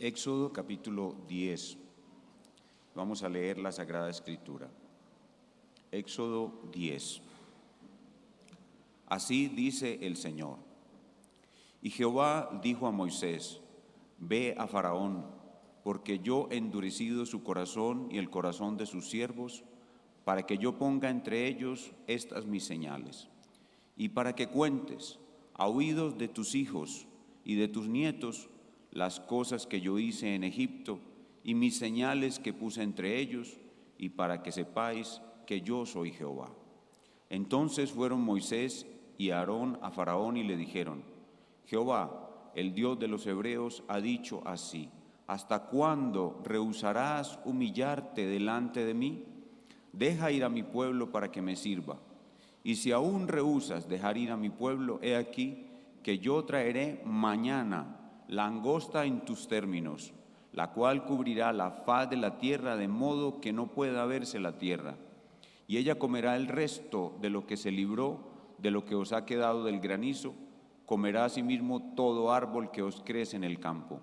Éxodo capítulo 10. Vamos a leer la Sagrada Escritura. Éxodo 10. Así dice el Señor. Y Jehová dijo a Moisés: Ve a Faraón, porque yo he endurecido su corazón y el corazón de sus siervos, para que yo ponga entre ellos estas mis señales, y para que cuentes a oídos de tus hijos y de tus nietos las cosas que yo hice en Egipto y mis señales que puse entre ellos, y para que sepáis que yo soy Jehová. Entonces fueron Moisés y Aarón a Faraón y le dijeron: Jehová, el Dios de los hebreos, ha dicho así: ¿hasta cuándo rehusarás humillarte delante de mí? Deja ir a mi pueblo para que me sirva. Y si aún rehusas dejar ir a mi pueblo, he aquí que yo traeré mañana langosta en tus términos, la cual cubrirá la faz de la tierra de modo que no pueda verse la tierra. Y ella comerá el resto de lo que se libró, de lo que os ha quedado del granizo, comerá asimismo todo árbol que os crece en el campo.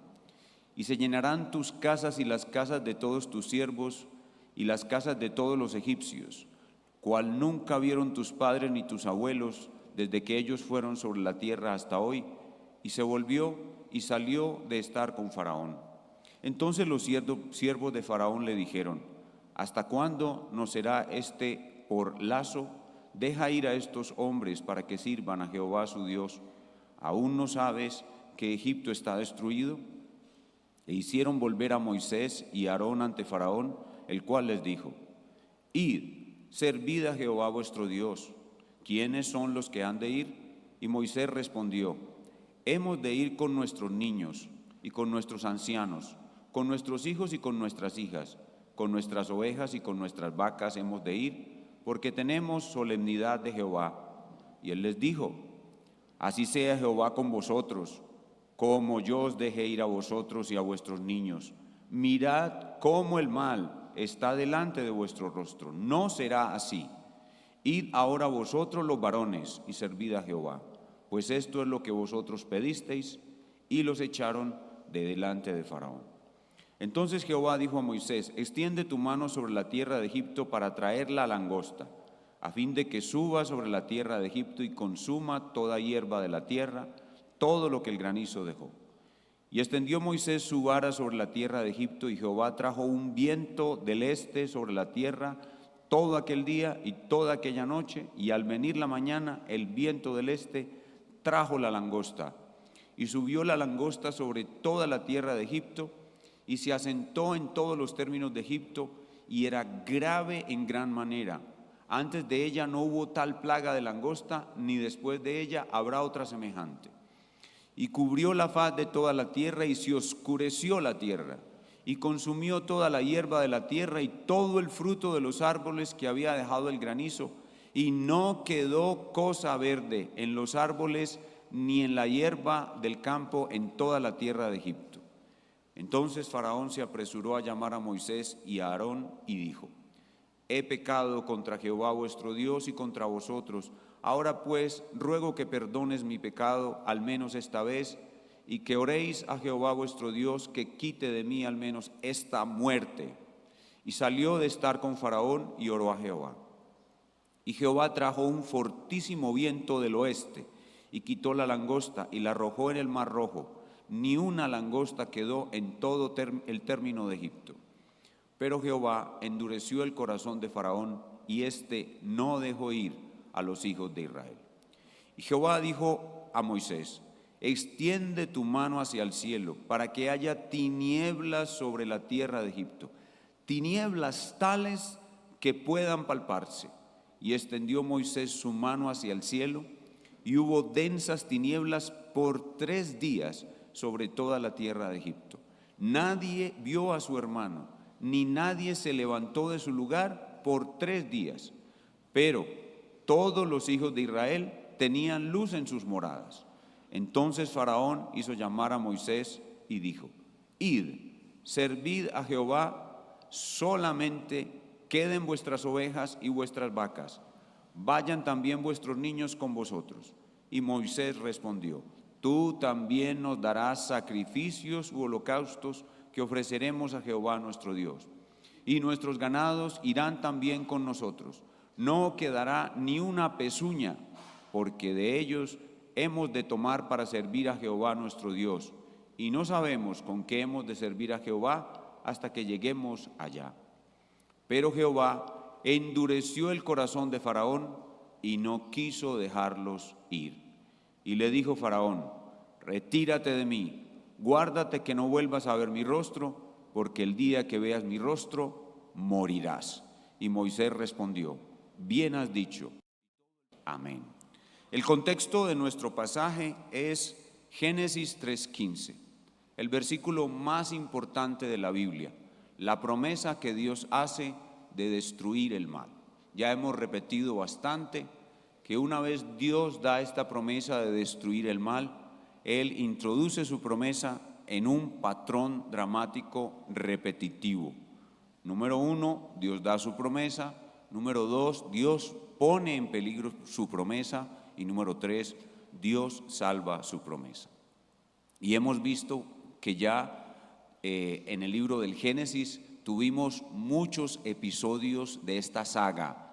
Y se llenarán tus casas y las casas de todos tus siervos y las casas de todos los egipcios, cual nunca vieron tus padres ni tus abuelos desde que ellos fueron sobre la tierra hasta hoy. Y se volvió y salió de estar con Faraón. Entonces los siervos de Faraón le dijeron: ¿hasta cuándo nos será este por lazo? Deja ir a estos hombres para que sirvan a Jehová su Dios. ¿Aún no sabes que Egipto está destruido? E hicieron volver a Moisés y a Aarón ante Faraón, el cual les dijo: Id, servid a Jehová vuestro Dios. ¿Quiénes son los que han de ir? Y Moisés respondió: Hemos de ir con nuestros niños y con nuestros ancianos, con nuestros hijos y con nuestras hijas, con nuestras ovejas y con nuestras vacas hemos de ir, porque tenemos solemnidad de Jehová. Y él les dijo: Así sea Jehová con vosotros, como yo os dejé ir a vosotros y a vuestros niños. Mirad cómo el mal está delante de vuestro rostro. No será así. Id ahora vosotros los varones y servid a Jehová, pues esto es lo que vosotros pedisteis. Y los echaron de delante de Faraón. Entonces Jehová dijo a Moisés: Extiende tu mano sobre la tierra de Egipto para traer la langosta, a fin de que suba sobre la tierra de Egipto y consuma toda hierba de la tierra, todo lo que el granizo dejó. Y extendió Moisés su vara sobre la tierra de Egipto, y Jehová trajo un viento del este sobre la tierra todo aquel día y toda aquella noche, y al venir la mañana el viento del este trajo la langosta. Y subió la langosta sobre toda la tierra de Egipto, y se asentó en todos los términos de Egipto, y era grave en gran manera. Antes de ella no hubo tal plaga de langosta, ni después de ella habrá otra semejante. Y cubrió la faz de toda la tierra, y se oscureció la tierra, y consumió toda la hierba de la tierra y todo el fruto de los árboles que había dejado el granizo, y no quedó cosa verde en los árboles ni en la hierba del campo en toda la tierra de Egipto. Entonces Faraón se apresuró a llamar a Moisés y a Aarón y dijo: He pecado contra Jehová vuestro Dios y contra vosotros. Ahora pues ruego que perdones mi pecado, al menos esta vez, y que oréis a Jehová vuestro Dios que quite de mí al menos esta muerte. Y salió de estar con Faraón y oró a Jehová. Y Jehová trajo un fortísimo viento del oeste y quitó la langosta y la arrojó en el mar Rojo. Ni una langosta quedó en todo el término de Egipto. Pero Jehová endureció el corazón de Faraón, y éste no dejó ir a los hijos de Israel. Y Jehová dijo a Moisés: Extiende tu mano hacia el cielo, para que haya tinieblas sobre la tierra de Egipto, tinieblas tales que puedan palparse. Y extendió Moisés su mano hacia el cielo, y hubo densas tinieblas por 3 días sobre toda la tierra de Egipto. Nadie vio a su hermano, ni nadie se levantó de su lugar por 3 días. Pero todos los hijos de Israel tenían luz en sus moradas. Entonces Faraón hizo llamar a Moisés y dijo: Id, servid a Jehová, solamente queden vuestras ovejas y vuestras vacas. Vayan también vuestros niños con vosotros. Y Moisés respondió: tú también nos darás sacrificios u holocaustos que ofreceremos a Jehová nuestro Dios. Y nuestros ganados irán también con nosotros. No quedará ni una pezuña, porque de ellos hemos de tomar para servir a Jehová nuestro Dios. Y no sabemos con qué hemos de servir a Jehová hasta que lleguemos allá. Pero Jehová endureció el corazón de Faraón y no quiso dejarlos ir. Y le dijo Faraón: retírate de mí, guárdate que no vuelvas a ver mi rostro, porque el día que veas mi rostro, morirás. Y Moisés respondió: bien has dicho. Amén. El contexto de nuestro pasaje es Génesis 3:15, el versículo más importante de la Biblia, la promesa que Dios hace de destruir el mal. Ya hemos repetido bastante que una vez Dios da esta promesa de destruir el mal, Él introduce su promesa en un patrón dramático repetitivo. Número 1, Dios da su promesa. Número 2, Dios pone en peligro su promesa. Y número 3, Dios salva su promesa. Y hemos visto que ya en el libro del Génesis tuvimos muchos episodios de esta saga.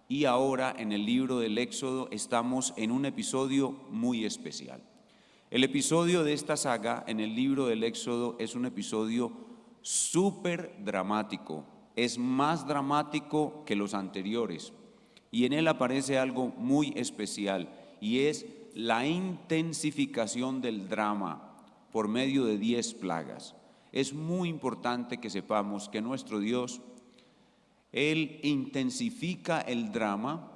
Y ahora en el libro del Éxodo estamos en un episodio muy especial. El episodio de esta saga en el libro del Éxodo es un episodio súper dramático. Es más dramático que los anteriores. Y en él aparece algo muy especial, y es la intensificación del drama por medio de 10 plagas. Es muy importante que sepamos que nuestro Dios, Él intensifica el drama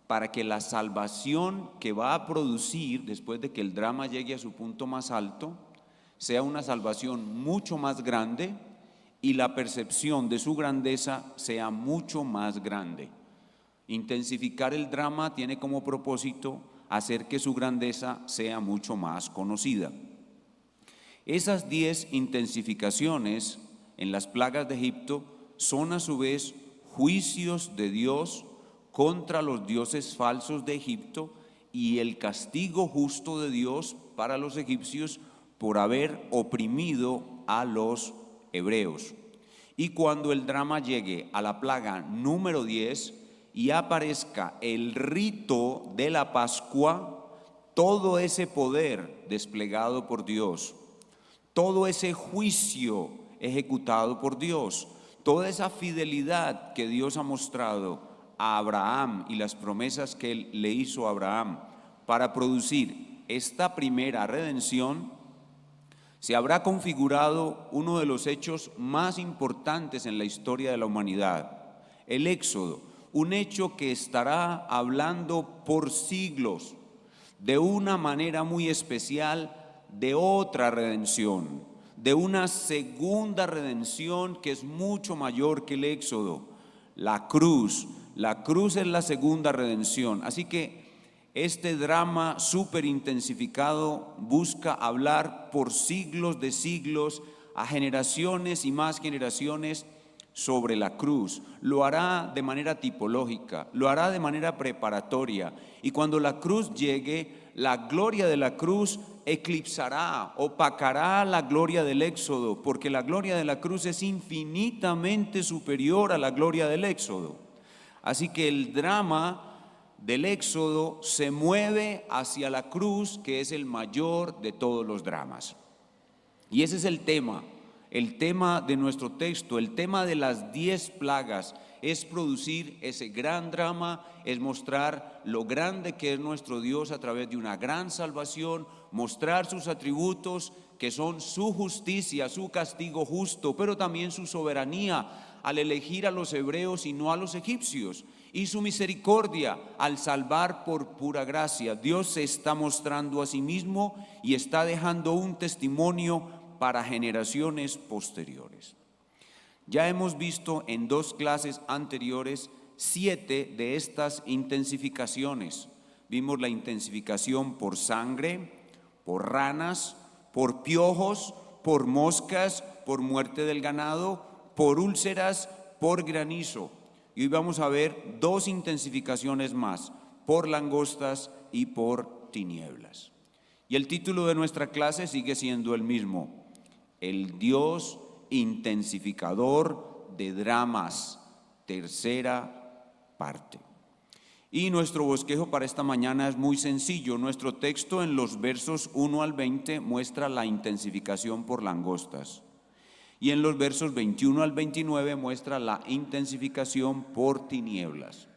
para que la salvación que va a producir después de que el drama llegue a su punto más alto sea una salvación mucho más grande y la percepción de su grandeza sea mucho más grande. Intensificar el drama tiene como propósito hacer que su grandeza sea mucho más conocida. Esas 10 intensificaciones en las plagas de Egipto son a su vez juicios de Dios contra los dioses falsos de Egipto y el castigo justo de Dios para los egipcios por haber oprimido a los hebreos. Y cuando el drama llegue a la plaga número 10 y aparezca el rito de la Pascua, todo ese poder desplegado por Dios, todo ese juicio ejecutado por Dios, toda esa fidelidad que Dios ha mostrado a Abraham y las promesas que Él le hizo a Abraham para producir esta primera redención, se habrá configurado uno de los hechos más importantes en la historia de la humanidad, el Éxodo, un hecho que estará hablando por siglos, de una manera muy especial, de otra redención, de una segunda redención que es mucho mayor que el Éxodo, la cruz. La cruz es la segunda redención. Así que este drama súper intensificado busca hablar por siglos de siglos a generaciones y más generaciones sobre la cruz. Lo hará de manera tipológica, lo hará de manera preparatoria. Y cuando la cruz llegue, la gloria de la cruz eclipsará, opacará la gloria del Éxodo, porque la gloria de la cruz es infinitamente superior a la gloria del Éxodo. Así que el drama del Éxodo se mueve hacia la cruz, que es el mayor de todos los dramas. Y ese es el tema de nuestro texto, el tema de las 10 plagas, es producir ese gran drama, es mostrar lo grande que es nuestro Dios a través de una gran salvación, mostrar sus atributos que son su justicia, su castigo justo, pero también su soberanía al elegir a los hebreos y no a los egipcios, y su misericordia al salvar por pura gracia. Dios se está mostrando a sí mismo y está dejando un testimonio para generaciones posteriores. Ya hemos visto en 2 clases anteriores 7 de estas intensificaciones. Vimos la intensificación por sangre, por ranas, por piojos, por moscas, por muerte del ganado, por úlceras, por granizo. Y hoy vamos a ver 2 intensificaciones más, por langostas y por tinieblas. Y el título de nuestra clase sigue siendo el mismo: el Dios intensificador de dramas, tercera parte. Y nuestro bosquejo para esta mañana es muy sencillo. Nuestro texto en los versos 1 al 20 muestra la intensificación por langostas. Y en los versos 21 al 29 muestra la intensificación por tinieblas.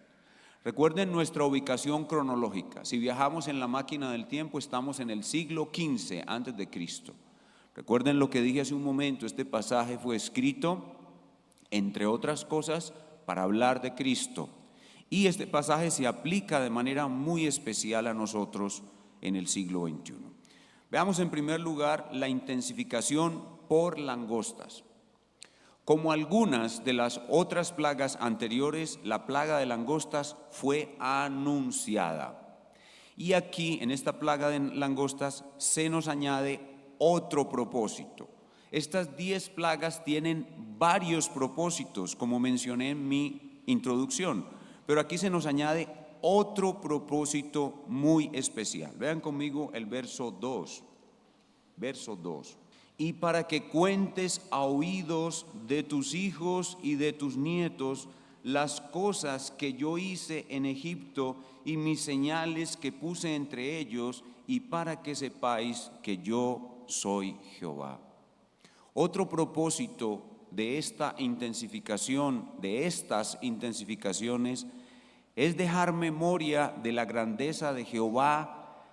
Recuerden nuestra ubicación cronológica. Si viajamos en la máquina del tiempo, estamos en el siglo XV antes de Cristo. Recuerden lo que dije hace un momento: este pasaje fue escrito, entre otras cosas, para hablar de Cristo. Y este pasaje se aplica de manera muy especial a nosotros en el siglo XXI. Veamos en primer lugar la intensificación por langostas. Como algunas de las otras plagas anteriores, la plaga de langostas fue anunciada. Y aquí, en esta plaga de langostas, se nos añade otro propósito. Estas 10 plagas tienen varios propósitos, como mencioné en mi introducción, pero aquí se nos añade otro propósito muy especial. Vean conmigo el verso 2. Verso 2. Y para que cuentes a oídos de tus hijos y de tus nietos las cosas que yo hice en Egipto y mis señales que puse entre ellos, y para que sepáis que yo soy Jehová. Otro propósito de esta intensificación, de estas intensificaciones, es dejar memoria de la grandeza de Jehová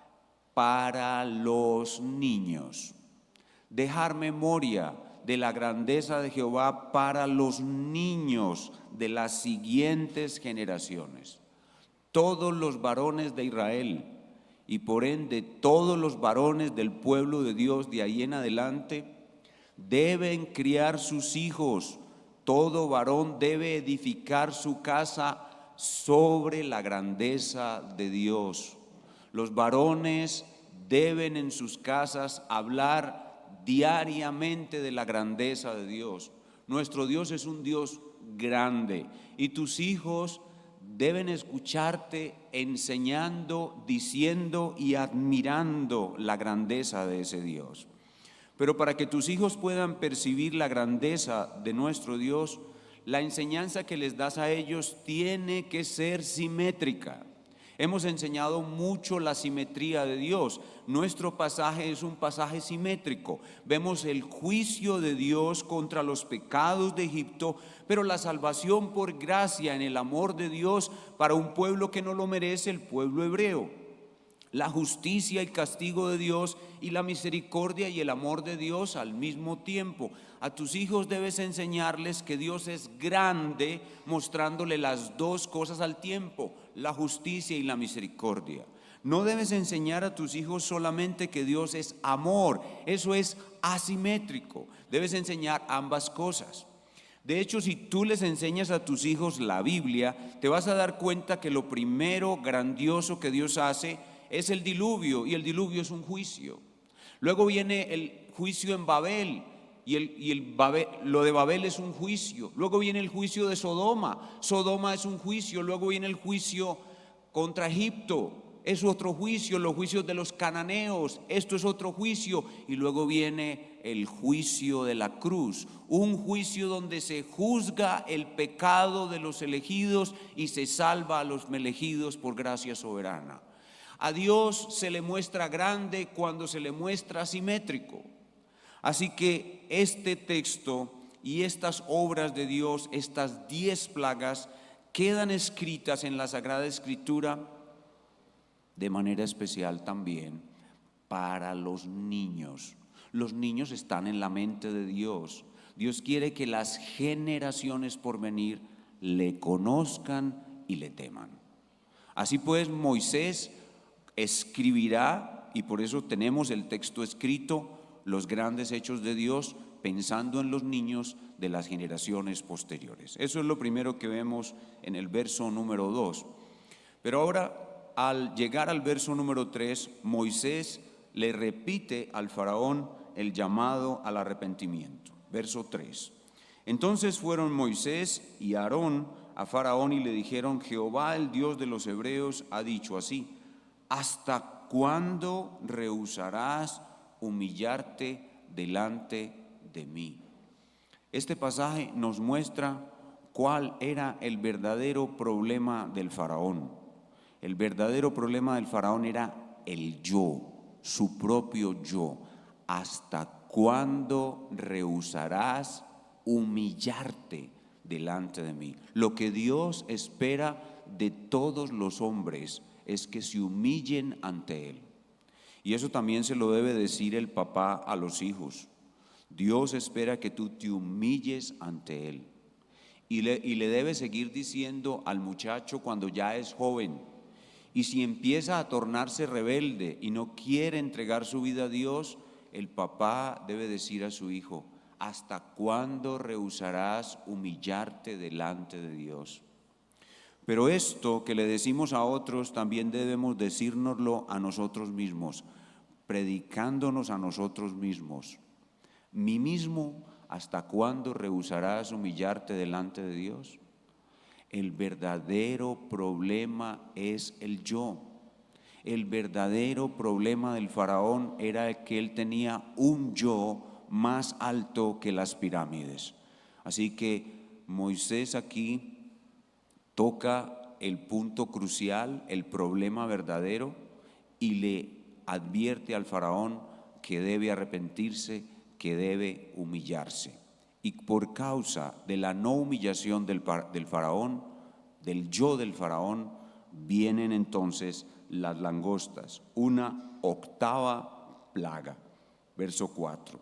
para los niños. Dejar memoria de la grandeza de Jehová para los niños de las siguientes generaciones. Todos los varones de Israel, y por ende todos los varones del pueblo de Dios de ahí en adelante, deben criar sus hijos. Todo varón debe edificar su casa sobre la grandeza de Dios. Los varones deben en sus casas hablar diariamente de la grandeza de Dios. Nuestro Dios es un Dios grande, y tus hijos deben escucharte enseñando, diciendo y admirando la grandeza de ese Dios. Pero para que tus hijos puedan percibir la grandeza de nuestro Dios, la enseñanza que les das a ellos tiene que ser simétrica. Hemos enseñado mucho la simetría de Dios. Nuestro pasaje es un pasaje simétrico. Vemos el juicio de Dios contra los pecados de Egipto, pero la salvación por gracia en el amor de Dios para un pueblo que no lo merece, el pueblo hebreo. La justicia y castigo de Dios y la misericordia y el amor de Dios al mismo tiempo. A tus hijos debes enseñarles que Dios es grande, mostrándole las dos cosas al tiempo, la justicia y la misericordia. No debes enseñar a tus hijos solamente que Dios es amor, eso es asimétrico. Debes enseñar ambas cosas. De hecho, si tú les enseñas a tus hijos la Biblia, te vas a dar cuenta que lo primero grandioso que Dios hace es el diluvio, y el diluvio es un juicio. Luego viene el juicio en Babel, lo de Babel es un juicio. Luego viene el juicio de Sodoma, Sodoma es un juicio. Luego viene el juicio contra Egipto, es otro juicio. Los juicios de los cananeos, esto es otro juicio. Y luego viene el juicio de la cruz, un juicio donde se juzga el pecado de los elegidos y se salva a los elegidos por gracia soberana. A Dios se le muestra grande cuando se le muestra simétrico. Así que este texto y estas obras de Dios, estas 10 plagas, quedan escritas en la Sagrada Escritura de manera especial también para los niños. Los niños están en la mente de Dios. Dios quiere que las generaciones por venir le conozcan y le teman. Así pues, Moisés escribirá, y por eso tenemos el texto escrito, los grandes hechos de Dios, pensando en los niños de las generaciones posteriores. Eso es lo primero que vemos en el verso número 2. Pero ahora, al llegar al verso número 3, Moisés le repite al faraón el llamado al arrepentimiento. Verso 3. Entonces fueron Moisés y Aarón a Faraón y le dijeron: Jehová, el Dios de los hebreos, ha dicho así: ¿hasta cuándo rehusarás humillarte delante de mí? Este pasaje nos muestra cuál era el verdadero problema del faraón. El verdadero problema del faraón era el yo, su propio yo. ¿Hasta cuándo rehusarás humillarte delante de mí? Lo que Dios espera de todos los hombres es que se humillen ante Él. Y eso también se lo debe decir el papá a los hijos. Dios espera que tú te humilles ante Él. Y le debe seguir diciendo al muchacho cuando ya es joven. Y si empieza a tornarse rebelde y no quiere entregar su vida a Dios, el papá debe decir a su hijo: ¿hasta cuándo rehusarás humillarte delante de Dios? Pero esto que le decimos a otros también debemos decírnoslo a nosotros mismos, predicándonos a nosotros mismos. Mí mismo, ¿hasta cuándo rehusarás humillarte delante de Dios? El verdadero problema es el yo. El verdadero problema del faraón era que él tenía un yo más alto que las pirámides. Así que Moisés aquí toca el punto crucial, el problema verdadero, y le advierte al faraón que debe arrepentirse, que debe humillarse. Y por causa de la no humillación del faraón, del yo del faraón, vienen entonces las langostas, una octava plaga. Verso 4.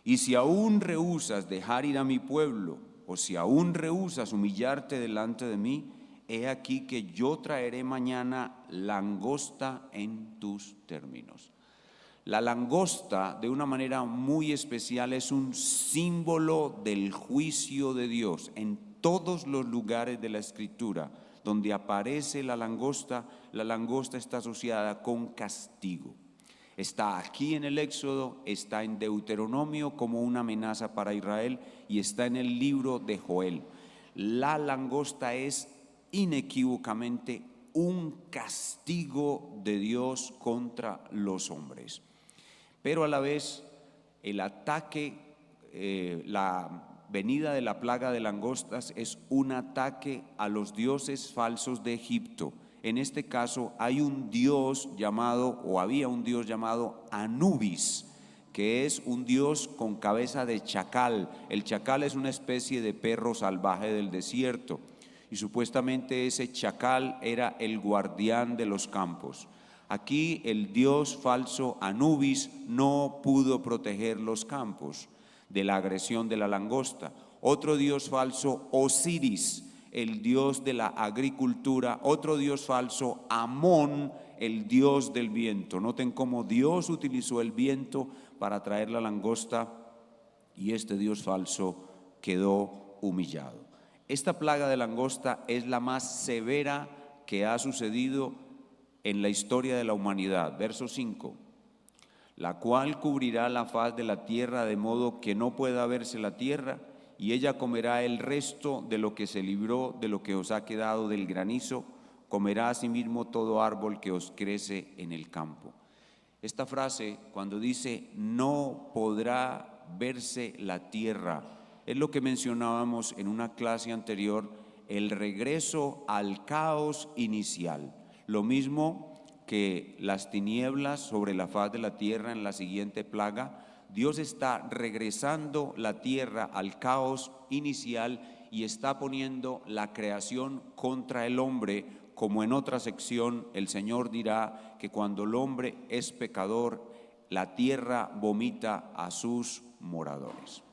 Y si aún rehusas dejar ir a mi pueblo, o si aún rehusas humillarte delante de mí, he aquí que yo traeré mañana langosta en tus términos. La langosta, de una manera muy especial, es un símbolo del juicio de Dios. En todos los lugares de la Escritura donde aparece la langosta está asociada con castigo. Está aquí en el Éxodo, está en Deuteronomio como una amenaza para Israel y está en el libro de Joel. La langosta es inequívocamente un castigo de Dios contra los hombres. Pero a la vez el ataque, la venida de la plaga de langostas es un ataque a los dioses falsos de Egipto. En este caso hay un dios llamado, o había un dios llamado Anubis, que es un dios con cabeza de chacal. El chacal es una especie de perro salvaje del desierto y supuestamente ese chacal era el guardián de los campos. Aquí el dios falso Anubis no pudo proteger los campos de la agresión de la langosta. Otro dios falso, Osiris, el dios de la agricultura. Otro dios falso, Amón, el dios del viento. Noten cómo Dios utilizó el viento para traer la langosta y este dios falso quedó humillado. Esta plaga de langosta es la más severa que ha sucedido en la historia de la humanidad. Verso 5. La cual cubrirá la faz de la tierra de modo que no pueda verse la tierra, y ella comerá el resto de lo que se libró, de lo que os ha quedado del granizo, comerá asimismo todo árbol que os crece en el campo. Esta frase, cuando dice no podrá verse la tierra, es lo que mencionábamos en una clase anterior, el regreso al caos inicial. Lo mismo que las tinieblas sobre la faz de la tierra en la siguiente plaga, Dios está regresando la tierra al caos inicial y está poniendo la creación contra el hombre, como en otra sección el Señor dirá que cuando el hombre es pecador, la tierra vomita a sus moradores.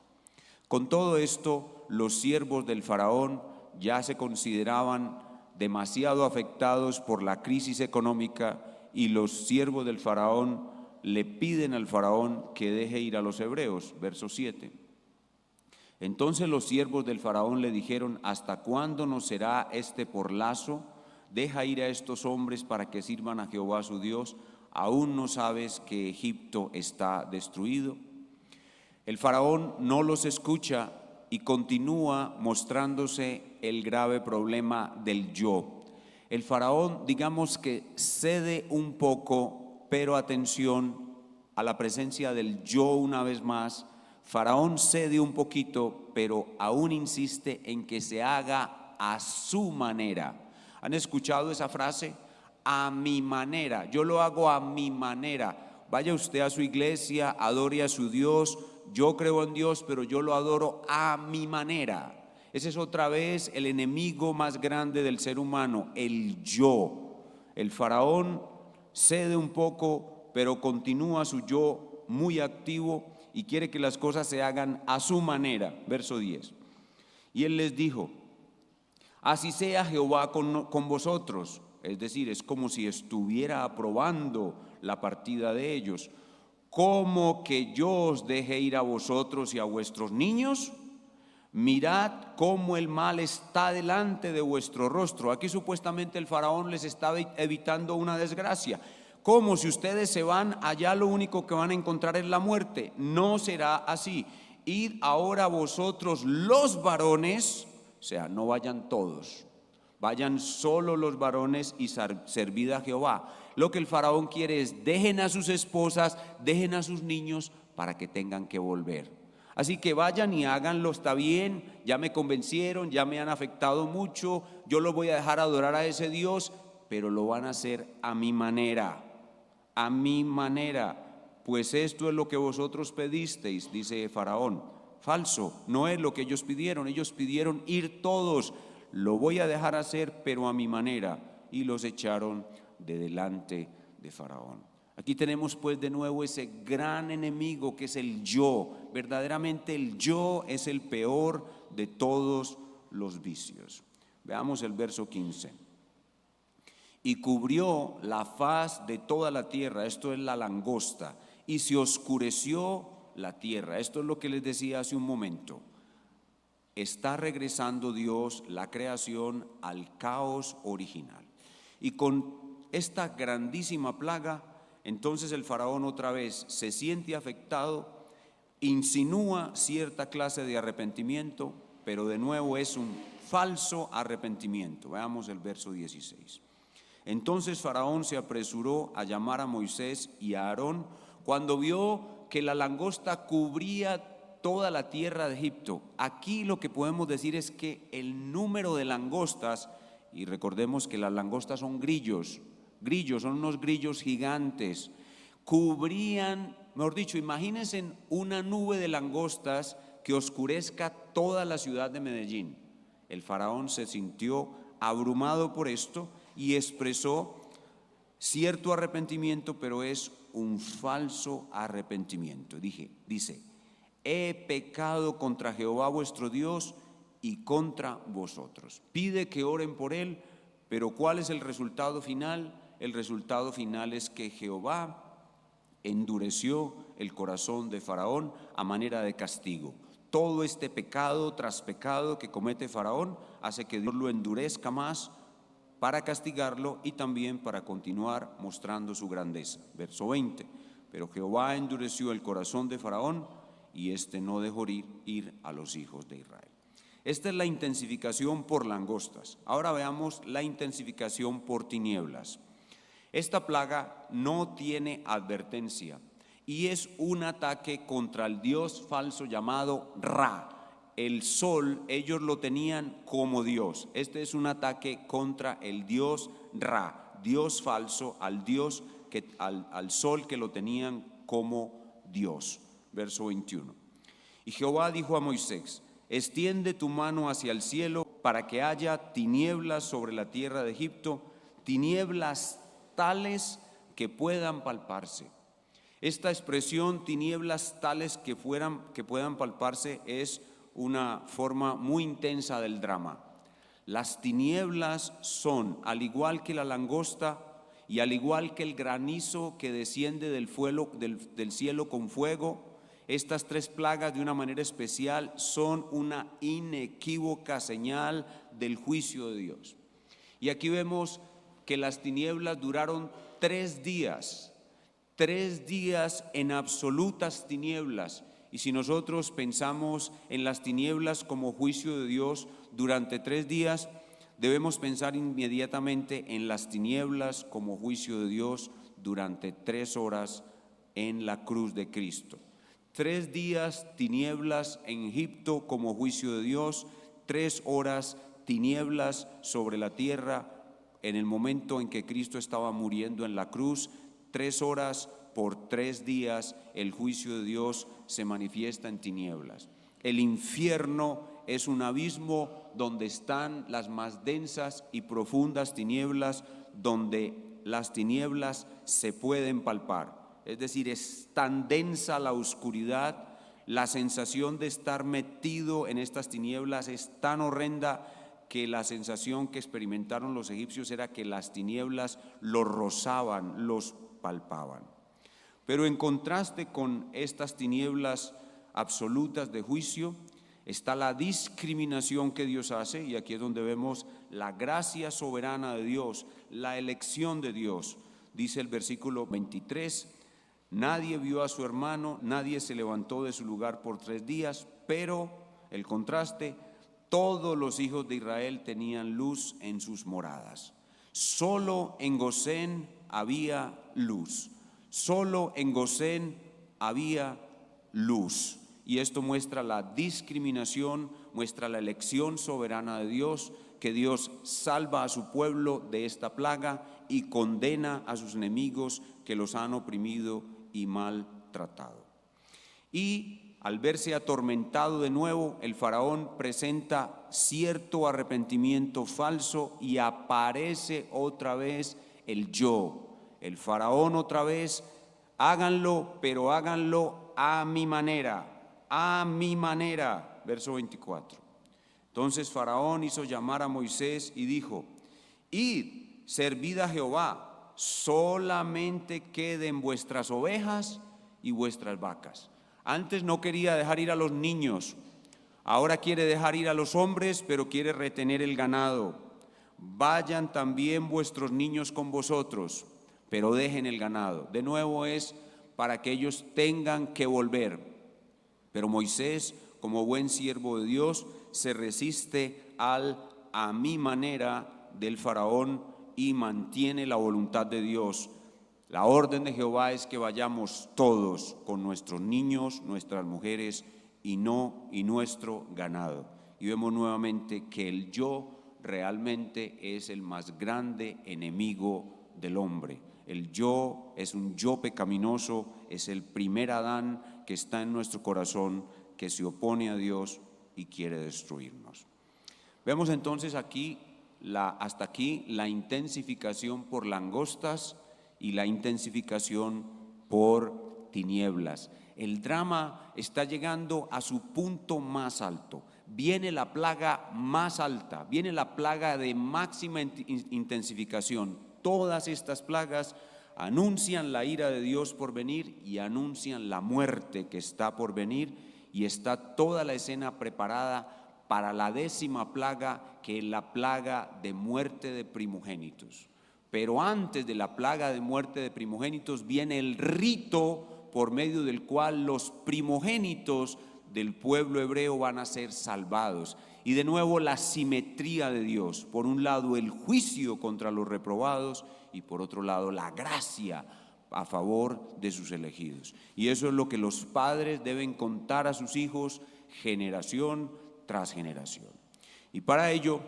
Con todo esto, los siervos del faraón ya se consideraban demasiado afectados por la crisis económica y los siervos del faraón le piden al faraón que deje ir a los hebreos. Verso 7. Entonces los siervos del faraón le dijeron: ¿hasta cuándo nos será este por lazo? Deja ir a estos hombres para que sirvan a Jehová su Dios. ¿Aún no sabes que Egipto está destruido? El faraón no los escucha y continúa mostrándose el grave problema del yo. El faraón, digamos que cede un poco pero atención a la presencia del yo una vez más. Faraón cede un poquito, pero aún insiste en que se haga a su manera. ¿Han escuchado esa frase? A mi manera, yo lo hago a mi manera. Vaya usted a su iglesia, adore a su Dios. Yo creo en Dios, pero yo lo adoro a mi manera. Ese es otra vez el enemigo más grande del ser humano, el yo. El faraón cede un poco, pero continúa su yo muy activo y quiere que las cosas se hagan a su manera. Verso 10. Y él les dijo: así sea Jehová con vosotros. Es decir, es como si estuviera aprobando la partida de ellos. ¿Cómo que yo os deje ir a vosotros y a vuestros niños? Mirad cómo el mal está delante de vuestro rostro. Aquí supuestamente el faraón les estaba evitando una desgracia. Como si ustedes se van allá, lo único que van a encontrar es la muerte. No será así. Id ahora vosotros los varones, o sea, no vayan todos, vayan solo los varones y servid a Jehová. Lo que el faraón quiere es: dejen a sus esposas, dejen a sus niños para que tengan que volver. Así que vayan y háganlo, está bien, ya me convencieron, ya me han afectado mucho, yo lo voy a dejar adorar a ese Dios, pero lo van a hacer a mi manera, pues esto es lo que vosotros pedisteis, dice Faraón. Falso, no es lo que ellos pidieron ir todos, lo voy a dejar hacer, pero a mi manera, y los echaron de delante de Faraón. Aquí tenemos pues de nuevo ese gran enemigo que es el yo. Verdaderamente el yo es el peor de todos los vicios. Veamos el verso 15. Y cubrió la faz de toda la tierra, esto es la langosta, y se oscureció la tierra. Esto es lo que les decía hace un momento. Está regresando Dios, la creación, al caos original. Y con esta grandísima plaga, entonces el faraón otra vez se siente afectado, insinúa cierta clase de arrepentimiento, pero de nuevo es un falso arrepentimiento. Veamos el verso 16. Entonces Faraón se apresuró a llamar a Moisés y a Aarón cuando vio que la langosta cubría toda la tierra de Egipto. Aquí lo que podemos decir es que el número de langostas, y recordemos que las langostas son grillos, son unos grillos gigantes, cubrían, mejor dicho, imagínense una nube de langostas que oscurezca toda la ciudad de Medellín. El faraón se sintió abrumado por esto y expresó cierto arrepentimiento, pero es un falso arrepentimiento. Dice: he pecado contra Jehová vuestro Dios y contra vosotros. Pide que oren por él, pero ¿cuál es el resultado final? El resultado final es que Jehová endureció el corazón de Faraón a manera de castigo. Todo este pecado tras pecado que comete Faraón hace que Dios lo endurezca más para castigarlo y también para continuar mostrando su grandeza. Verso 20. Pero Jehová endureció el corazón de Faraón y éste no dejó ir a los hijos de Israel. Esta es la intensificación por langostas. Ahora veamos la intensificación por tinieblas. Esta plaga no tiene advertencia y es un ataque contra el dios falso llamado Ra. El sol, ellos lo tenían como Dios. Este es un ataque contra el dios Ra, Dios falso, al sol que lo tenían como Dios. Verso 21. Y Jehová dijo a Moisés: extiende tu mano hacia el cielo para que haya tinieblas sobre la tierra de Egipto, tinieblas tales que puedan palparse. Esta expresión, tinieblas tales que puedan palparse, es una forma muy intensa del drama. Las tinieblas son, al igual que la langosta y al igual que el granizo que desciende del cielo con fuego, estas tres plagas de una manera especial son una inequívoca señal del juicio de Dios. Y aquí vemos que las tinieblas duraron 3 días en absolutas tinieblas. Y si nosotros pensamos en las tinieblas como juicio de Dios durante 3 días, debemos pensar inmediatamente en las tinieblas como juicio de Dios durante 3 horas en la cruz de Cristo. 3 días tinieblas en Egipto como juicio de Dios, 3 horas tinieblas sobre la tierra en el momento en que Cristo estaba muriendo en la cruz. 3 horas por 3 días el juicio de Dios se manifiesta en tinieblas. El infierno es un abismo donde están las más densas y profundas tinieblas, donde las tinieblas se pueden palpar. Es decir, es tan densa la oscuridad, la sensación de estar metido en estas tinieblas es tan horrenda que la sensación que experimentaron los egipcios era que las tinieblas los rozaban, los palpaban. Pero en contraste con estas tinieblas absolutas de juicio, está la discriminación que Dios hace, y aquí es donde vemos la gracia soberana de Dios, la elección de Dios. Dice el versículo 23, nadie vio a su hermano, nadie se levantó de su lugar por 3 días, pero, el contraste, todos los hijos de Israel tenían luz en sus moradas. Solo en Gosén había luz, solo en Gosén había luz. Y esto muestra la discriminación, muestra la elección soberana de Dios, que Dios salva a su pueblo de esta plaga y condena a sus enemigos que los han oprimido y maltratado. Y al verse atormentado de nuevo, el faraón presenta cierto arrepentimiento falso y aparece otra vez el yo. El faraón otra vez, háganlo, pero háganlo a mi manera. A mi manera, verso 24. Entonces Faraón hizo llamar a Moisés y dijo, id, servid a Jehová, solamente queden vuestras ovejas y vuestras vacas. Antes no quería dejar ir a los niños, ahora quiere dejar ir a los hombres, pero quiere retener el ganado. Vayan también vuestros niños con vosotros, pero dejen el ganado. De nuevo es para que ellos tengan que volver. Pero Moisés, como buen siervo de Dios, se resiste al a mi manera del faraón y mantiene la voluntad de Dios. La orden de Jehová es que vayamos todos con nuestros niños, nuestras mujeres y nuestro ganado. Y vemos nuevamente que el yo realmente es el más grande enemigo del hombre. El yo es un yo pecaminoso, es el primer Adán que está en nuestro corazón, que se opone a Dios y quiere destruirnos. Vemos entonces aquí hasta aquí la intensificación por langostas y la intensificación por tinieblas. El drama está llegando a su punto más alto. Viene la plaga más alta, viene la plaga de máxima intensificación. Todas estas plagas anuncian la ira de Dios por venir y anuncian la muerte que está por venir, y está toda la escena preparada para la 10ª plaga, que es la plaga de muerte de primogénitos. Pero antes de la plaga de muerte de primogénitos viene el rito por medio del cual los primogénitos del pueblo hebreo van a ser salvados. Y de nuevo la simetría de Dios, por un lado el juicio contra los reprobados y por otro lado la gracia a favor de sus elegidos. Y eso es lo que los padres deben contar a sus hijos generación tras generación. Y para ello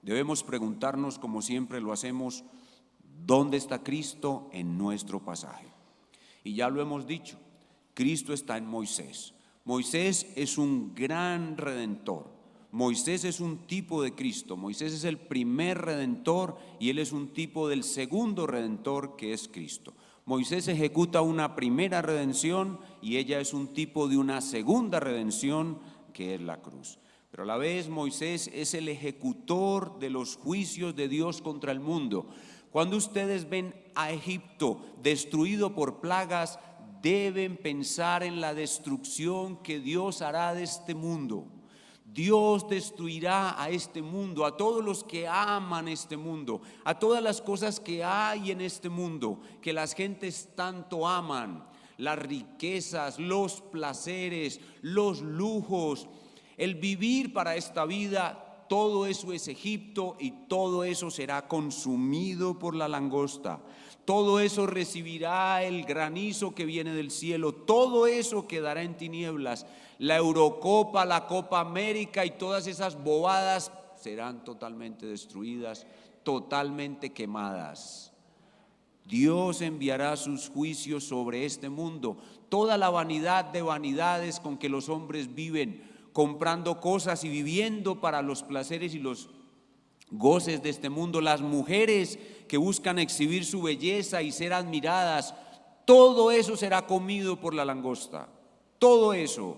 debemos preguntarnos, como siempre lo hacemos, ¿dónde está Cristo en nuestro pasaje? Y ya lo hemos dicho, Cristo está en Moisés. Moisés es un gran redentor. Moisés es un tipo de Cristo. Moisés es el primer redentor y él es un tipo del segundo redentor, que es Cristo. Moisés ejecuta una primera redención y ella es un tipo de una segunda redención, que es la cruz. Pero a la vez Moisés es el ejecutor de los juicios de Dios contra el mundo. Cuando ustedes ven a Egipto destruido por plagas, deben pensar en la destrucción que Dios hará de este mundo. Dios destruirá a este mundo, a todos los que aman este mundo, a todas las cosas que hay en este mundo, que las gentes tanto aman, las riquezas, los placeres, los lujos, el vivir para esta vida. todo eso es Egipto y todo eso será consumido por la langosta. Todo eso recibirá el granizo que viene del cielo, todo eso quedará en tinieblas. La Eurocopa, la Copa América y todas esas bobadas serán totalmente destruidas, totalmente quemadas. Dios enviará sus juicios sobre este mundo. Toda la vanidad de vanidades con que los hombres viven, comprando cosas y viviendo para los placeres y los goces de este mundo, las mujeres que buscan exhibir su belleza y ser admiradas, todo eso será comido por la langosta. Todo eso,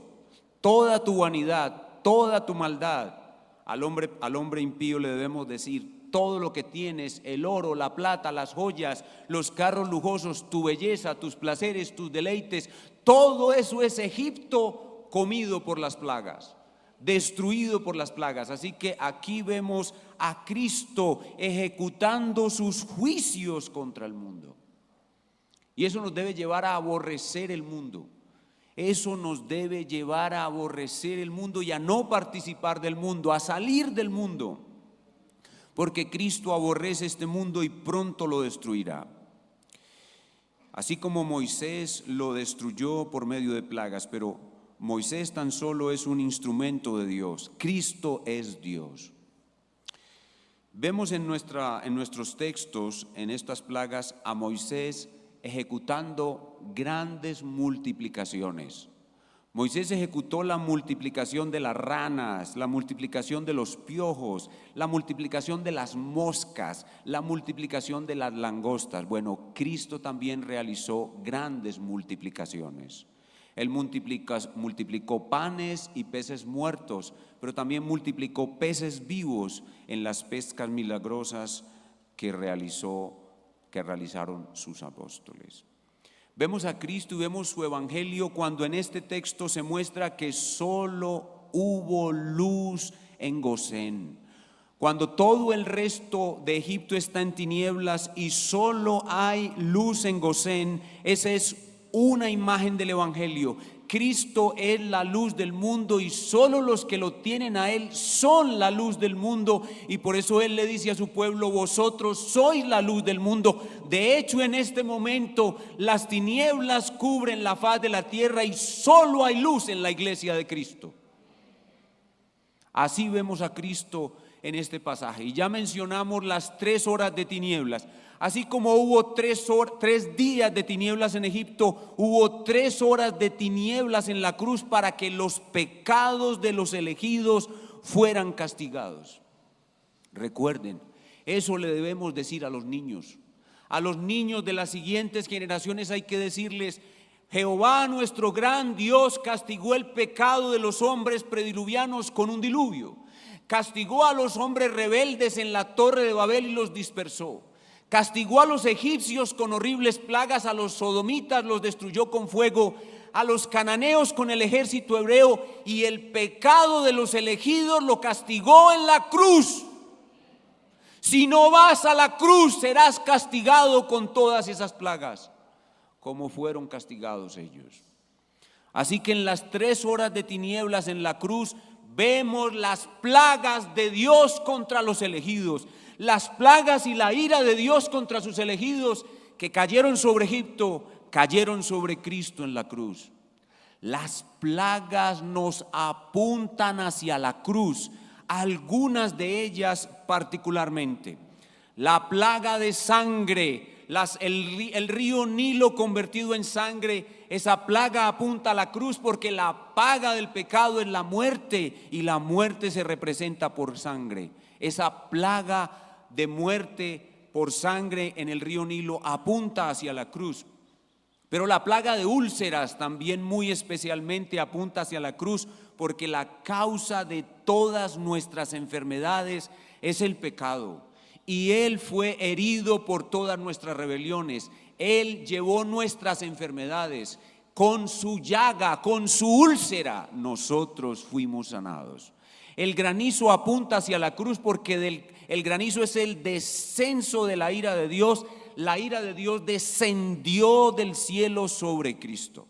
toda tu vanidad, toda tu maldad. Al hombre impío le debemos decir: todo lo que tienes, el oro, la plata, las joyas, los carros lujosos, tu belleza, tus placeres, tus deleites, todo eso es Egipto comido por las plagas, destruido por las plagas. Así que aquí vemos a Cristo ejecutando sus juicios contra el mundo. Y eso nos debe llevar a aborrecer el mundo. Eso nos debe llevar a aborrecer el mundo y a no participar del mundo, a salir del mundo. Porque Cristo aborrece este mundo y pronto lo destruirá. Así como Moisés lo destruyó por medio de plagas, pero Moisés tan solo es un instrumento de Dios. Cristo es Dios. Vemos en nuestros textos, en estas plagas, a Moisés ejecutando grandes multiplicaciones. Moisés ejecutó la multiplicación de las ranas, la multiplicación de los piojos, la multiplicación de las moscas, la multiplicación de las langostas. Bueno, Cristo también realizó grandes multiplicaciones. Él multiplicó panes y peces muertos, pero también multiplicó peces vivos en las pescas milagrosas que realizaron sus apóstoles. Vemos a Cristo y vemos su evangelio cuando en este texto se muestra que solo hubo luz en Gosén. Cuando todo el resto de Egipto está en tinieblas y solo hay luz en Gosén, esa es una imagen del evangelio. Cristo es la luz del mundo y solo los que lo tienen a Él son la luz del mundo, y por eso Él le dice a su pueblo: vosotros sois la luz del mundo. De hecho, en este momento las tinieblas cubren la faz de la tierra y solo hay luz en la iglesia de Cristo. Así vemos a Cristo en este pasaje. Y ya mencionamos las 3 horas de tinieblas. Así como hubo 3 días de tinieblas en Egipto, hubo 3 horas de tinieblas en la cruz para que los pecados de los elegidos fueran castigados. Recuerden, eso le debemos decir a los niños. A los niños de las siguientes generaciones hay que decirles: Jehová nuestro gran Dios castigó el pecado de los hombres prediluvianos con un diluvio. Castigó a los hombres rebeldes en la torre de Babel y los dispersó. Castigó a los egipcios con horribles plagas, a los sodomitas los destruyó con fuego, a los cananeos con el ejército hebreo, y el pecado de los elegidos lo castigó en la cruz. Si no vas a la cruz, serás castigado con todas esas plagas, como fueron castigados ellos. Así que en las 3 horas de tinieblas en la cruz vemos las plagas de Dios contra los elegidos, las plagas y la ira de Dios contra sus elegidos que cayeron sobre Egipto, cayeron sobre Cristo en la cruz. Las plagas nos apuntan hacia la cruz, algunas de ellas particularmente. La plaga de sangre, el río Nilo convertido en sangre, esa plaga apunta a la cruz porque la paga del pecado es la muerte, y la muerte se representa por sangre. Esa plaga de muerte por sangre en el río Nilo apunta hacia la cruz. Pero la plaga de úlceras también muy especialmente apunta hacia la cruz, porque la causa de todas nuestras enfermedades es el pecado, y Él fue herido por todas nuestras rebeliones. Él llevó nuestras enfermedades. Con su llaga, con su úlcera, nosotros fuimos sanados. El granizo apunta hacia la cruz porque el granizo es el descenso de la ira de Dios. La ira de Dios descendió del cielo sobre Cristo.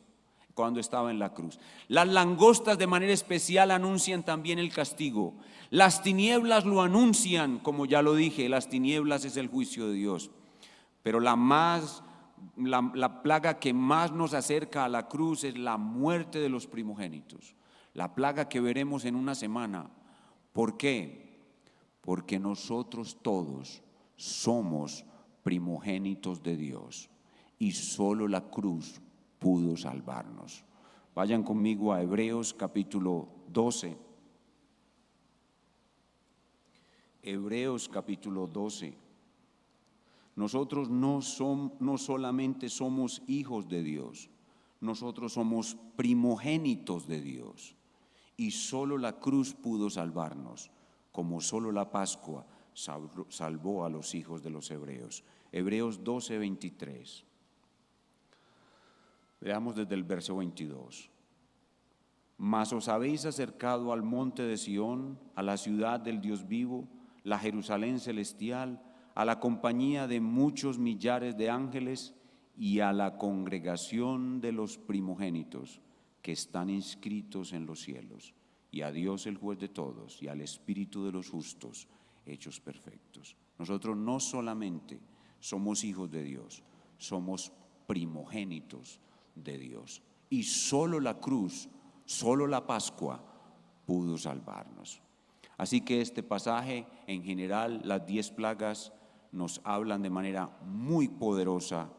cuando estaba en la cruz. Las langostas de manera especial anuncian también el castigo. Las tinieblas lo anuncian, como ya lo dije, las tinieblas es el juicio de Dios. Pero la plaga que más nos acerca a la cruz es la muerte de los primogénitos. La plaga que veremos en una semana. ¿Por qué? Porque nosotros todos somos primogénitos de Dios y solo la cruz pudo salvarnos. Vayan conmigo a Hebreos capítulo 12. Hebreos capítulo 12. Nosotros no solamente somos hijos de Dios, nosotros somos primogénitos de Dios y solo la cruz pudo salvarnos, como solo la Pascua salvó a los hijos de los hebreos. Hebreos 12, 23. Veamos desde el verso 22. Mas os habéis acercado al monte de Sión, a la ciudad del Dios vivo, la Jerusalén celestial, a la compañía de muchos millares de ángeles y a la congregación de los primogénitos que están inscritos en los cielos, y a Dios el juez de todos, y al Espíritu de los justos hechos perfectos. Nosotros no solamente somos hijos de Dios, somos primogénitos de Dios. Y solo la cruz, solo la Pascua pudo salvarnos. Así que este pasaje, en general, las 10 plagas nos hablan de manera muy poderosa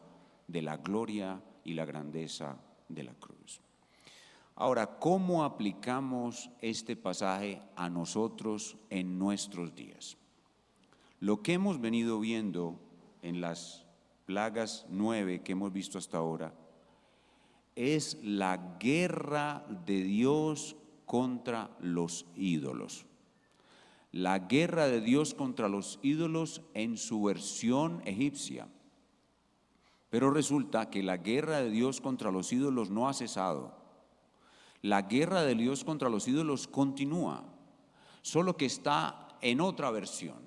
de la gloria y la grandeza de la cruz. Ahora, ¿cómo aplicamos este pasaje a nosotros en nuestros días? Lo que hemos venido viendo en las plagas 9 que hemos visto hasta ahora es la guerra de Dios contra los ídolos. La guerra de Dios contra los ídolos en su versión egipcia. Pero resulta que la guerra de Dios contra los ídolos no ha cesado. La guerra de Dios contra los ídolos continúa, solo que está en otra versión.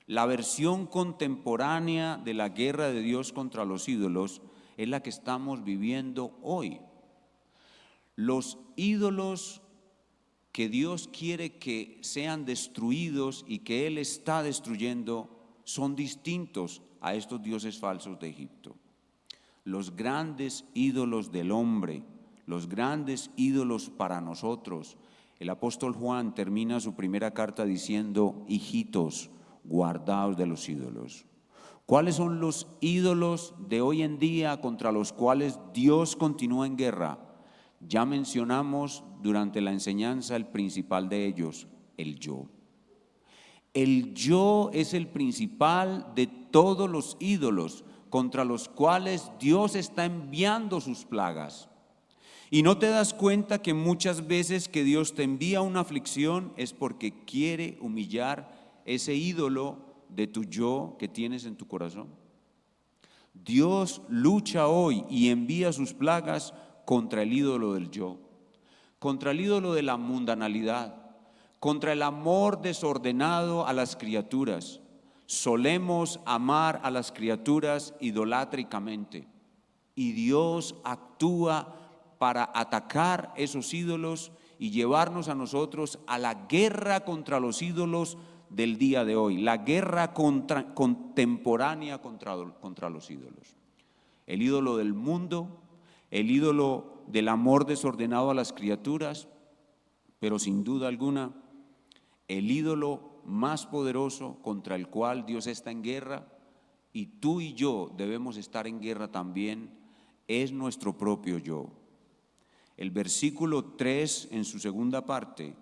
La versión contemporánea de la guerra de Dios contra los ídolos es la que estamos viviendo hoy. Los ídolos que Dios quiere que sean destruidos y que Él está destruyendo son distintos a estos dioses falsos de Egipto. Los grandes ídolos del hombre, los grandes ídolos para nosotros. El apóstol Juan termina su primera carta diciendo: hijitos, guardaos de los ídolos. ¿Cuáles son los ídolos de hoy en día contra los cuales Dios continúa en guerra? Ya mencionamos durante la enseñanza el principal de ellos, el yo. El yo es el principal de todos los ídolos contra los cuales Dios está enviando sus plagas. Y no te das cuenta que muchas veces que Dios te envía una aflicción es porque quiere humillar ese ídolo de tu yo que tienes en tu corazón. Dios lucha hoy y envía sus plagas contra el ídolo del yo, contra el ídolo de la mundanalidad, contra el amor desordenado a las criaturas. Solemos amar a las criaturas idolátricamente y Dios actúa para atacar esos ídolos y llevarnos a nosotros a la guerra contra los ídolos del día de hoy, la guerra contemporánea contra los ídolos. El ídolo del mundo, el ídolo del amor desordenado a las criaturas, pero sin duda alguna, el ídolo más poderoso contra el cual Dios está en guerra, y tú y yo debemos estar en guerra también, es nuestro propio yo. El versículo 3 en su segunda parte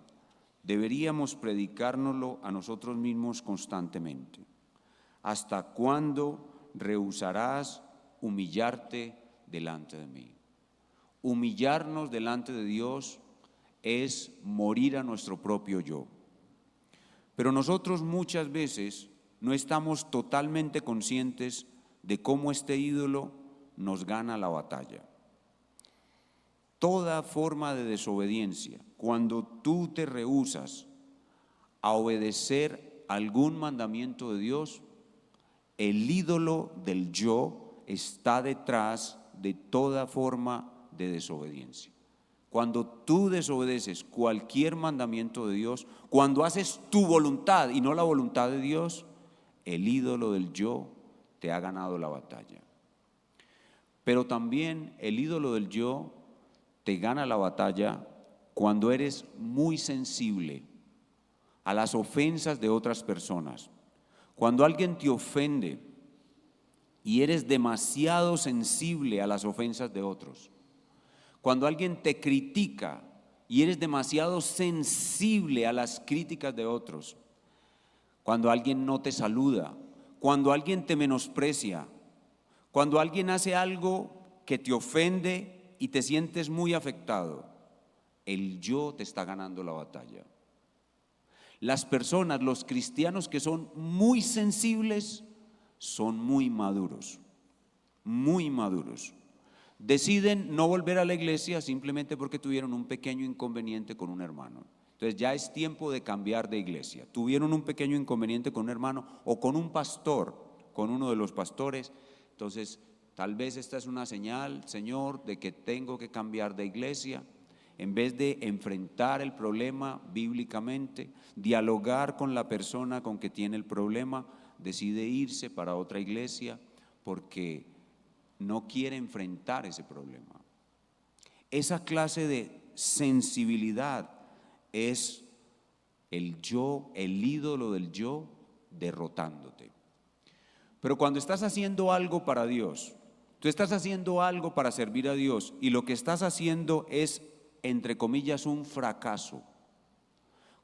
deberíamos predicárnoslo a nosotros mismos constantemente. ¿Hasta cuándo rehusarás humillarte delante de mí? Humillarnos delante de Dios es morir a nuestro propio yo. Pero nosotros muchas veces no estamos totalmente conscientes de cómo este ídolo nos gana la batalla. Toda forma de desobediencia, cuando tú te rehusas a obedecer algún mandamiento de Dios, el ídolo del yo está detrás de toda forma de desobediencia. Cuando tú desobedeces cualquier mandamiento de Dios, cuando haces tu voluntad y no la voluntad de Dios, el ídolo del yo te ha ganado la batalla. Pero también el ídolo del yo te gana la batalla cuando eres muy sensible a las ofensas de otras personas. Cuando alguien te ofende y eres demasiado sensible a las ofensas de otros. Cuando alguien te critica y eres demasiado sensible a las críticas de otros. Cuando alguien no te saluda, cuando alguien te menosprecia, cuando alguien hace algo que te ofende y te sientes muy afectado, el yo te está ganando la batalla. Las personas, los cristianos que son muy sensibles, son muy maduros, muy maduros. Deciden no volver a la iglesia simplemente porque tuvieron un pequeño inconveniente con un hermano. Entonces ya es tiempo de cambiar de iglesia. Tuvieron un pequeño inconveniente con un hermano o con un pastor, con uno de los pastores. Entonces tal vez esta es una señal, Señor, de que tengo que cambiar de iglesia. En vez de enfrentar el problema bíblicamente, dialogar con la persona con que tiene el problema, decide irse para otra iglesia porque no quiere enfrentar ese problema. Esa clase de sensibilidad es el yo, el ídolo del yo derrotándote. Pero cuando estás haciendo algo para Dios, tú estás haciendo algo para servir a Dios y lo que estás haciendo es, entre comillas, un fracaso.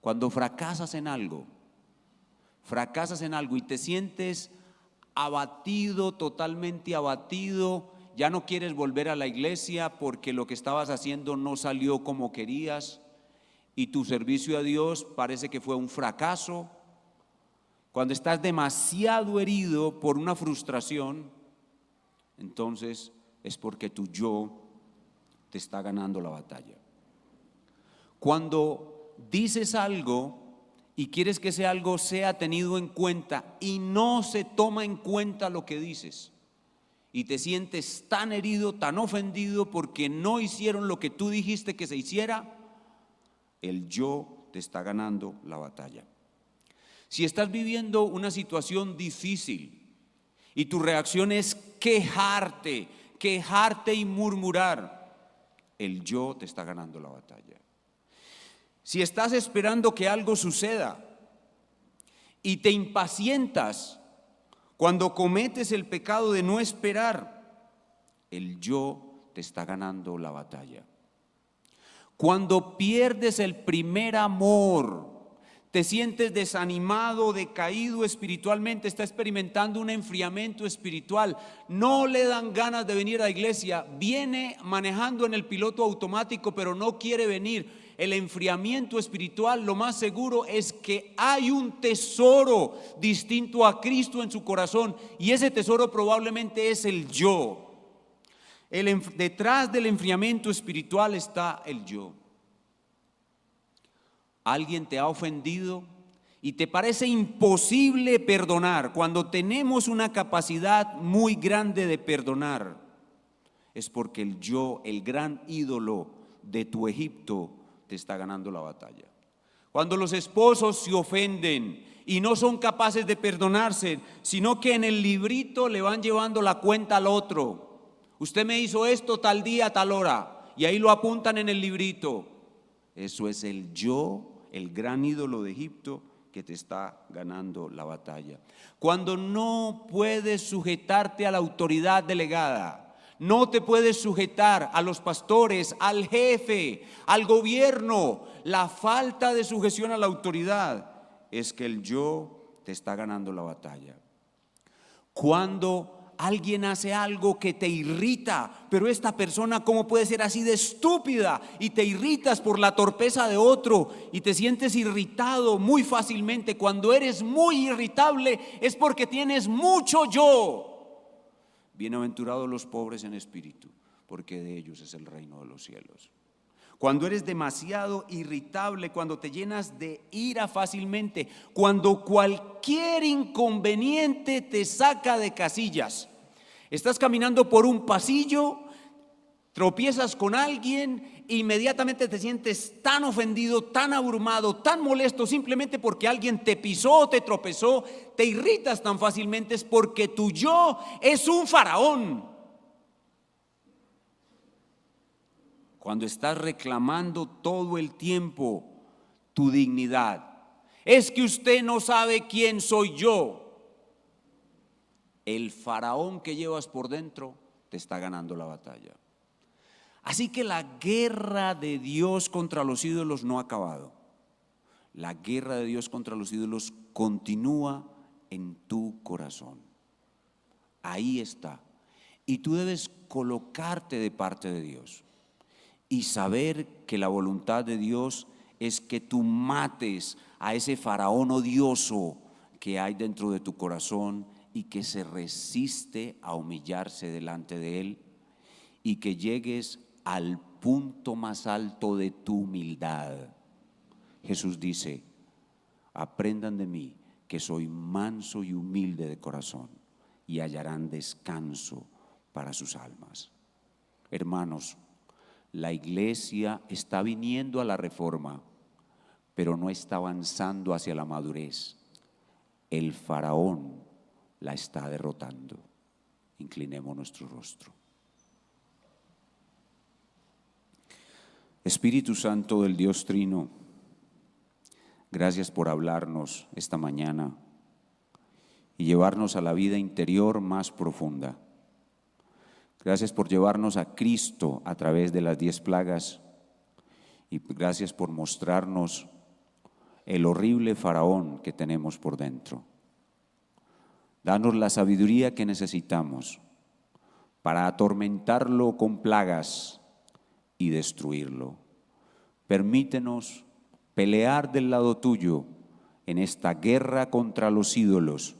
Cuando fracasas en algo y te sientes abatido, totalmente abatido, ya no quieres volver a la iglesia porque lo que estabas haciendo no salió como querías y tu servicio a Dios parece que fue un fracaso. Cuando estás demasiado herido por una frustración, entonces es porque tu yo te está ganando la batalla. Cuando dices algo y quieres que ese algo sea tenido en cuenta y no se toma en cuenta lo que dices y te sientes tan herido, tan ofendido porque no hicieron lo que tú dijiste que se hiciera, el yo te está ganando la batalla. Si estás viviendo una situación difícil y tu reacción es quejarte y murmurar, el yo te está ganando la batalla. Si estás esperando que algo suceda y te impacientas cuando cometes el pecado de no esperar, el yo te está ganando la batalla. Cuando pierdes el primer amor, te sientes desanimado, decaído espiritualmente, está experimentando un enfriamiento espiritual, no le dan ganas de venir a la iglesia, viene manejando en el piloto automático pero no quiere venir. El enfriamiento espiritual, lo más seguro es que hay un tesoro distinto a Cristo en su corazón y ese tesoro probablemente es el yo. Detrás del enfriamiento espiritual está el yo. Alguien te ha ofendido y te parece imposible perdonar. Cuando tenemos una capacidad muy grande de perdonar, es porque el yo, el gran ídolo de tu Egipto, te está ganando la batalla. Cuando los esposos se ofenden y no son capaces de perdonarse, sino que en el librito le van llevando la cuenta al otro. Usted me hizo esto tal día, tal hora, y ahí lo apuntan en el librito. Eso es el yo, el gran ídolo de Egipto que te está ganando la batalla. Cuando no puedes sujetarte a la autoridad delegada, no te puedes sujetar a los pastores, al jefe, al gobierno. La falta de sujeción a la autoridad es que el yo te está ganando la batalla. Cuando alguien hace algo que te irrita, pero esta persona ¿cómo puede ser así de estúpida? Y te irritas por la torpeza de otro y te sientes irritado muy fácilmente. Cuando eres muy irritable es porque tienes mucho yo. Bienaventurados los pobres en espíritu, porque de ellos es el reino de los cielos. Cuando eres demasiado irritable, cuando te llenas de ira fácilmente, cuando cualquier inconveniente te saca de casillas. Estás caminando por un pasillo, Tropiezas con alguien, inmediatamente te sientes tan ofendido, tan abrumado, tan molesto, simplemente porque alguien te pisó, te tropezó, te irritas tan fácilmente, es porque tu yo es un faraón. Cuando estás reclamando todo el tiempo tu dignidad, es que usted no sabe quién soy yo. El faraón que llevas por dentro te está ganando la batalla. Así que la guerra de Dios contra los ídolos no ha acabado. La guerra de Dios contra los ídolos continúa en tu corazón. Ahí está. Y tú debes colocarte de parte de Dios y saber que la voluntad de Dios es que tú mates a ese faraón odioso que hay dentro de tu corazón y que se resiste a humillarse delante de Él, y que llegues al punto más alto de tu humildad. Jesús dice: aprendan de mí, que soy manso y humilde de corazón, y hallarán descanso para sus almas. Hermanos, la iglesia está viniendo a la reforma, pero no está avanzando hacia la madurez. El faraón la está derrotando. Inclinemos nuestro rostro. Espíritu Santo del Dios Trino, gracias por hablarnos esta mañana y llevarnos a la vida interior más profunda. Gracias por llevarnos a Cristo a través de las 10 plagas, y gracias por mostrarnos el horrible faraón que tenemos por dentro. Danos la sabiduría que necesitamos para atormentarlo con plagas y destruirlo. Permítenos pelear del lado tuyo en esta guerra contra los ídolos,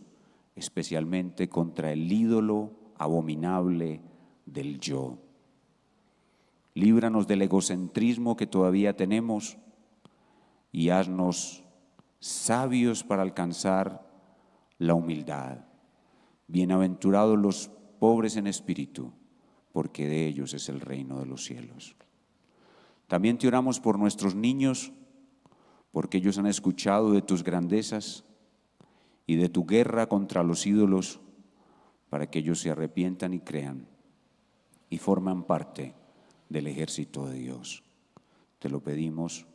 especialmente contra el ídolo abominable del yo. Líbranos del egocentrismo que todavía tenemos y haznos sabios para alcanzar la humildad. Bienaventurados los pobres en espíritu, porque de ellos es el reino de los cielos. También te oramos por nuestros niños, porque ellos han escuchado de tus grandezas y de tu guerra contra los ídolos, para que ellos se arrepientan y crean y forman parte del ejército de Dios. Te lo pedimos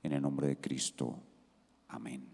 en el nombre de Cristo. Amén.